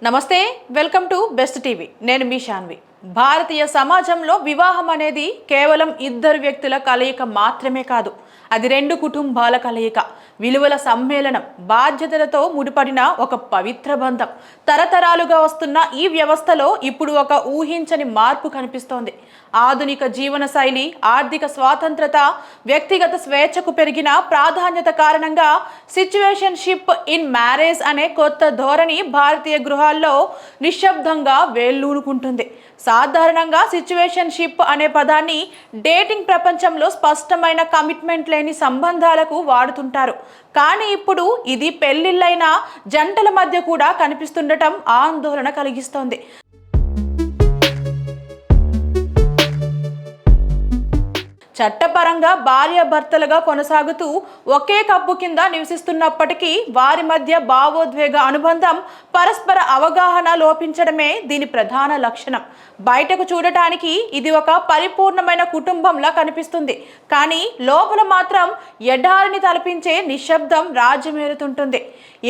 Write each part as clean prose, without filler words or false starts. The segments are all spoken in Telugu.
నమస్తే, వెల్కమ్ టు బెస్ట్ టీవీ. నేను మీ శాన్వి. భారతీయ సమాజంలో వివాహం అనేది కేవలం ఇద్దరు వ్యక్తుల కలయిక మాత్రమే కాదు. అది రెండు కుటుంబాల కలయిక, విలువల సమ్మేళనం, బాధ్యతలతో ముడిపడిన ఒక పవిత్ర బంధం. తరతరాలుగా వస్తున్న ఈ వ్యవస్థలో ఇప్పుడు ఒక ఊహించని మార్పు కనిపిస్తోంది. ఆధునిక జీవన శైలి, ఆర్థిక స్వాతంత్రత, వ్యక్తిగత స్వేచ్ఛకు పెరిగిన ప్రాధాన్యత కారణంగా సిచ్యువేషన్షిప్ ఇన్ మ్యారేజ్ అనే కొత్త ధోరణి భారతీయ గృహాల్లో నిశ్శబ్దంగా వేళ్ళూనుకుంటుంది. సాధారణంగా సిచ్యువేషన్షిప్ అనే పదాన్ని డేటింగ్ ప్రపంచంలో స్పష్టమైన కమిట్మెంట్ లేని సంబంధాలకు వాడుతుంటారు. కానీ ఇప్పుడు ఇది పెళ్లిళ్ళైన జంటల మధ్య కూడా కనిపిస్తుండటం ఆందోళన కలిగిస్తోంది. చట్టపరంగా భార్యాభర్తలుగా కొనసాగుతూ ఒకే కప్పు కింద నివసిస్తున్నప్పటికీ వారి మధ్య భావోద్వేగ అనుబంధం, పరస్పర అవగాహన లోపించడమే దీని ప్రధాన లక్షణం. బయటకు చూడటానికి ఇది ఒక పరిపూర్ణమైన కుటుంబంలా కనిపిస్తుంది, కానీ లోపల మాత్రం ఎడారిని తలపించే నిశ్శబ్దం రాజ్యమేలుతుంటుంది.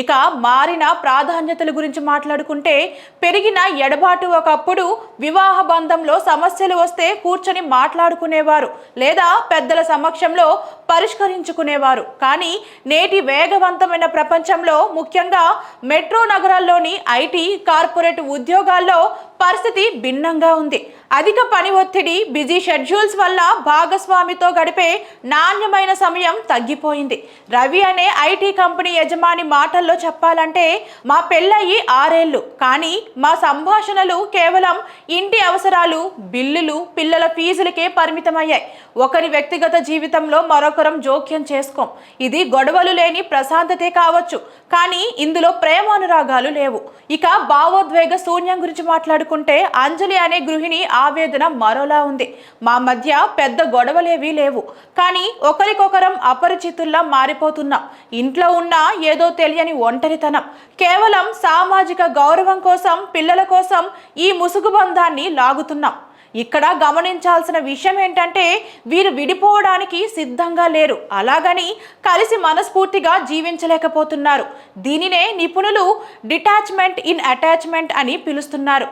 ఇక మారిన ప్రాధాన్యతల గురించి మాట్లాడుకుంటే, పెరిగిన ఎడబాటు ఒకప్పుడు వివాహ బంధంలో సమస్యలు వస్తే కూర్చొని మాట్లాడుకునేవారు లేదా పెద్దల సమక్షంలో పరిష్కరించుకునేవారు. కానీ నేటి వేగవంతమైన ప్రపంచంలో, ముఖ్యంగా మెట్రో నగరాల్లోని ఐటీ, కార్పొరేట్ ఉద్యోగాల్లో పరిస్థితి భిన్నంగా ఉంది. అధిక పని ఒత్తిడి, బిజీ షెడ్యూల్స్ వల్ల భాగస్వామితో గడిపే నాణ్యమైన సమయం తగ్గిపోయింది. రవి అనే ఐటీ కంపెనీ యజమాని మాటల్లో చెప్పాలంటే, మా పెళ్ళయి 6 ఏళ్ళు, కానీ మా సంభాషణలు కేవలం ఇంటి అవసరాలు, బిల్లులు, పిల్లల ఫీజులకే పరిమితమయ్యాయి. ఒకరి వ్యక్తిగత జీవితంలో మరొకరం జోక్యం చేసుకోం. ఇది గొడవలు లేని ప్రశాంతతే కావచ్చు, కానీ ఇందులో ప్రేమానురాగాలు లేవు. ఇక భావోద్వేగ శూన్యం గురించి మాట్లాడుకుంటే, అంజలి అనే గృహిణి ఆవేదన మరోలా ఉంది. మా మధ్య పెద్ద గొడవలేవీ లేవు, కానీ ఒకరికొకరం అపరిచితుల్లా మారిపోతున్నాం. ఇంట్లో ఉన్న ఏదో తెలియని ఒంటరితనం, కేవలం సామాజిక గౌరవం కోసం, పిల్లల కోసం ఈ ముసుగు బంధాన్ని లాగుతున్నాం. ఇక్కడ గమనించాల్సిన విషయం ఏంటంటే, వీరు విడిపోవడానికి సిద్ధంగా లేరు, అలాగని కలిసి మనస్ఫూర్తిగా జీవించలేకపోతున్నారు. దీనినే నిపుణులు డిటాచ్మెంట్ ఇన్ అటాచ్మెంట్ అని పిలుస్తున్నారు.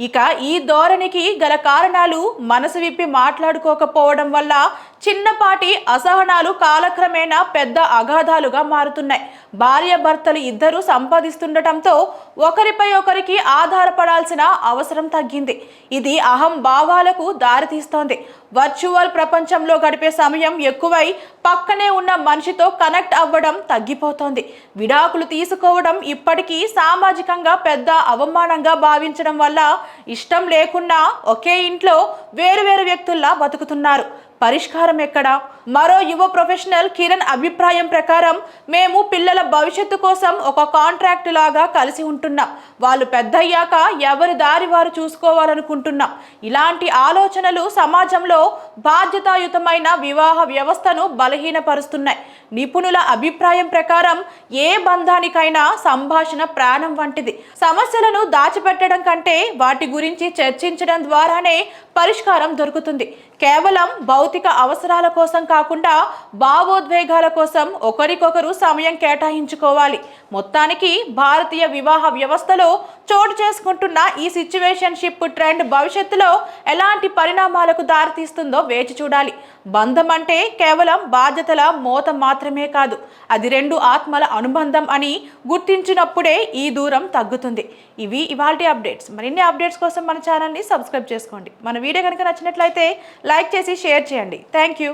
ఇక ఈ ధోరణికి గల కారణాలు మనసు విప్పి మాట్లాడుకోకపోవడం వల్ల చిన్నపాటి అసహనాలు కాలక్రమేణా పెద్ద అగాధాలుగా మారుతున్నాయి. భార్యాభర్తలు ఇద్దరూ సంపాదిస్తుండటంతో ఒకరిపై ఒకరికి ఆధారపడాల్సిన అవసరం తగ్గింది. ఇది అహం భావాలకు దారితీస్తోంది. వర్చువల్ ప్రపంచంలో గడిపే సమయం ఎక్కువై పక్కనే ఉన్న మనిషితో కనెక్ట్ అవ్వడం తగ్గిపోతోంది. విడాకులు తీసుకోవడం ఇప్పటికీ సామాజికంగా పెద్ద అవమానంగా భావించడం వల్ల ఇష్టం లేకున్నా ఒకే ఇంట్లో వేరువేరు వ్యక్తుల్లా బతుకుతున్నారు. పరిష్కారం ఎక్కడా? మరో యువ ప్రొఫెషనల్ కిరణ్ అభిప్రాయం ప్రకారం, మేము పిల్లల భవిష్యత్తు కోసం ఒక కాంట్రాక్ట్ లాగా కలిసి ఉంటున్నాం. వాళ్ళు పెద్దయ్యాక ఎవరి దారి వారు చూసుకోవాలనుకుంటున్నాం. ఇలాంటి ఆలోచనలు సమాజంలో బాధ్యతాయుతమైన వివాహ వ్యవస్థను బలహీనపరుస్తున్నాయి. నిపుణుల అభిప్రాయం ప్రకారం, ఏ బంధానికైనా సంభాషణ ప్రాణం వంటిది. సమస్యలను దాచిపెట్టడం కంటే వాటి గురించి చర్చించడం ద్వారానే పరిష్కారం దొరుకుతుంది. కేవలం భౌతిక అవసరాల కోసం కాకుండా భావోద్వేగాల కోసం ఒకరికొకరు సమయం కేటాయించుకోవాలి. మొత్తానికి భారతీయ వివాహ వ్యవస్థలో చోటు చేసుకుంటున్న ఈ సిచ్యువేషన్షిప్ ట్రెండ్ భవిష్యత్తులో ఎలాంటి పరిణామాలకు దారితీస్తుందో వేచి చూడాలి. బంధం అంటే కేవలం బాధ్యతల మోత మాత్రమే కాదు, అది రెండు ఆత్మల అనుబంధం అని గుర్తించినప్పుడే ఈ దూరం తగ్గుతుంది. ఇవి ఇవాల్టి అప్డేట్స్. మరిన్ని అప్డేట్స్ కోసం మన ఛానల్ని సబ్స్క్రైబ్ చేసుకోండి. మన వీడియో కనుక నచ్చినట్లయితే లైక్ చేసి షేర్ చేయండి. Thank you.